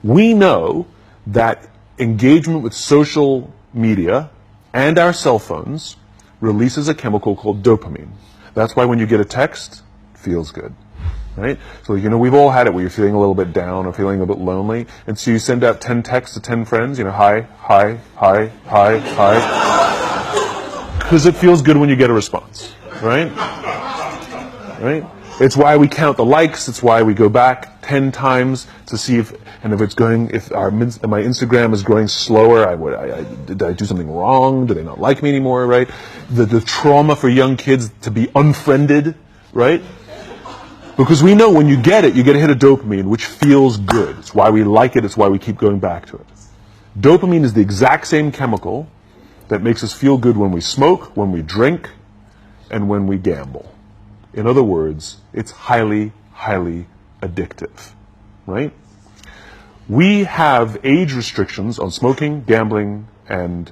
We know that engagement with social media and our cell phones releases a chemical called dopamine. That's why when you get a text, it feels good, right? So, we've all had it where you're feeling a little bit down or feeling a bit lonely, and so you send out 10 texts to 10 friends, hi, hi, hi, hi, hi, because it feels good when you get a response, right? Right? It's why we count the likes. It's why we go back 10 times to see if my Instagram is growing slower. Did I do something wrong? Do they not like me anymore? Right? The trauma for young kids to be unfriended, right? Because we know when you get a hit of dopamine, which feels good. It's why we like it. It's why we keep going back to it. Dopamine is the exact same chemical that makes us feel good when we smoke, when we drink, and when we gamble. In other words, it's highly, highly addictive, right? We have age restrictions on smoking, gambling, and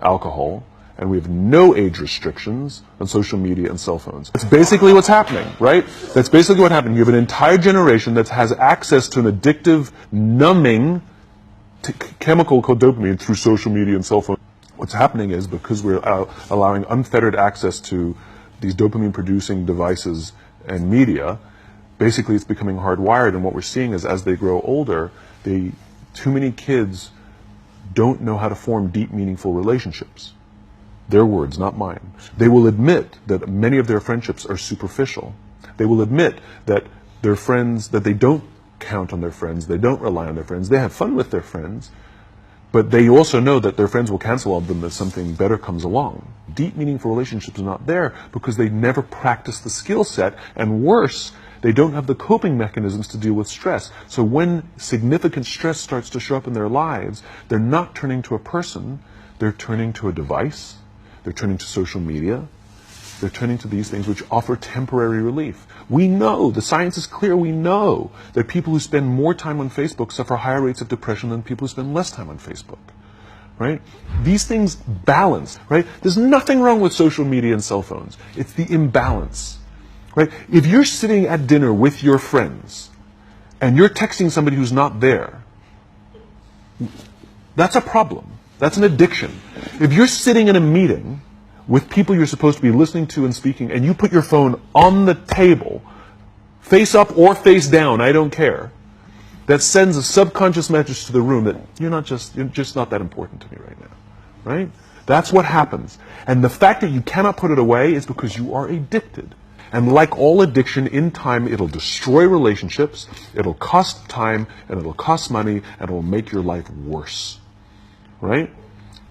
alcohol, and we have no age restrictions on social media and cell phones. That's basically what's happening, right? That's basically what happened. You have an entire generation that has access to an addictive, numbing chemical called dopamine through social media and cell phones. What's happening is because we're allowing unfettered access to these dopamine-producing devices and media, basically it's becoming hardwired, and what we're seeing is as they grow older, too many kids don't know how to form deep, meaningful relationships. Their words, not mine. They will admit that many of their friendships are superficial. They will admit that their friends, that they don't count on their friends, they don't rely on their friends, they have fun with their friends, but they also know that their friends will cancel on them if something better comes along. Deep, meaningful relationships are not there because they never practice the skill set, and worse, they don't have the coping mechanisms to deal with stress. So when significant stress starts to show up in their lives, they're not turning to a person, they're turning to a device, they're turning to social media, they're turning to these things which offer temporary relief. We know, the science is clear, we know that people who spend more time on Facebook suffer higher rates of depression than people who spend less time on Facebook, right? These things balance, right? There's nothing wrong with social media and cell phones. It's the imbalance, right? If you're sitting at dinner with your friends and you're texting somebody who's not there, that's a problem. That's an addiction. If you're sitting in a meeting with people you're supposed to be listening to and speaking, and you put your phone on the table, face up or face down, I don't care, that sends a subconscious message to the room that you're just not that important to me right now, right? That's what happens. And the fact that you cannot put it away is because you are addicted. And like all addiction, in time, it'll destroy relationships, it'll cost time, and it'll cost money, and it'll make your life worse, right?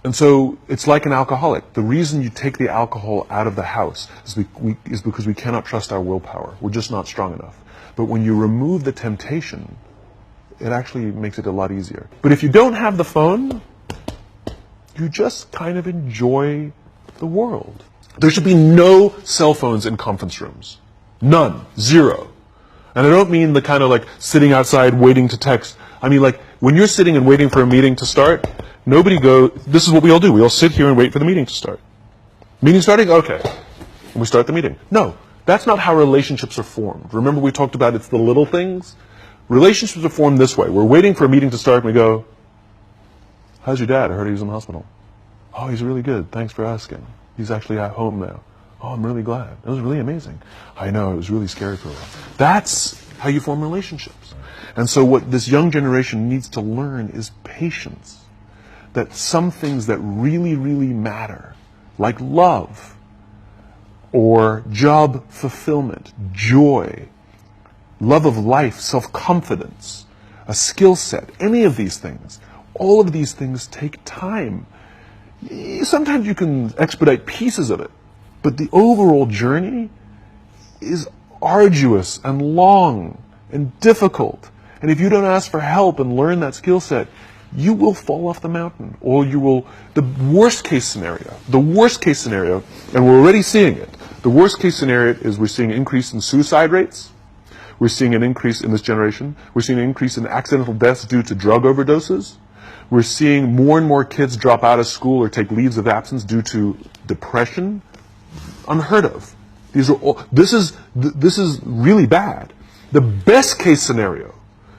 And so it's like an alcoholic. The reason you take the alcohol out of the house is because we cannot trust our willpower. We're just not strong enough. But when you remove the temptation, it actually makes it a lot easier. But if you don't have the phone, you just kind of enjoy the world. There should be no cell phones in conference rooms. None. Zero. And I don't mean the kind of like sitting outside waiting to text. I mean like when you're sitting and waiting for a meeting to start, this is what we all do. We all sit here and wait for the meeting to start. Meeting starting? Okay. And we start the meeting. No, that's not how relationships are formed. Remember we talked about it's the little things? Relationships are formed this way. We're waiting for a meeting to start and we go, how's your dad? I heard he was in the hospital. Oh, he's really good. Thanks for asking. He's actually at home now. Oh, I'm really glad. It was really amazing. I know, it was really scary for a while. That's how you form relationships. And so what this young generation needs to learn is patience. That some things that really, really matter, like love, or job fulfillment, joy, love of life, self-confidence, a skill set, any of these things, all of these things take time. Sometimes you can expedite pieces of it, but the overall journey is arduous and long and difficult. And if you don't ask for help and learn that skill set, you will fall off the mountain, or you will, the worst case scenario, and we're already seeing it, the worst case scenario is we're seeing an increase in suicide rates, we're seeing an increase in this generation, we're seeing an increase in accidental deaths due to drug overdoses, we're seeing more and more kids drop out of school or take leaves of absence due to depression, unheard of. This is really bad. The best case scenario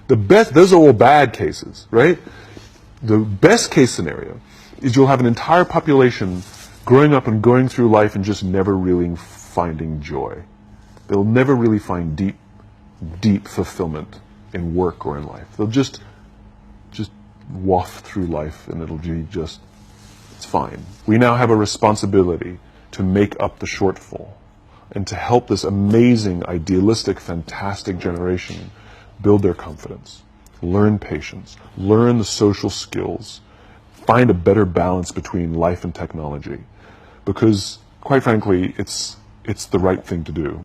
Those are all bad cases, right? The best case scenario is you'll have an entire population growing up and going through life and just never really finding joy. They'll never really find deep fulfillment in work or in life. They'll just waft through life and it'll be just, it's fine. We now have a responsibility to make up the shortfall and to help this amazing, idealistic, fantastic generation build their confidence, learn patience, learn the social skills, find a better balance between life and technology. Because, quite frankly, it's the right thing to do.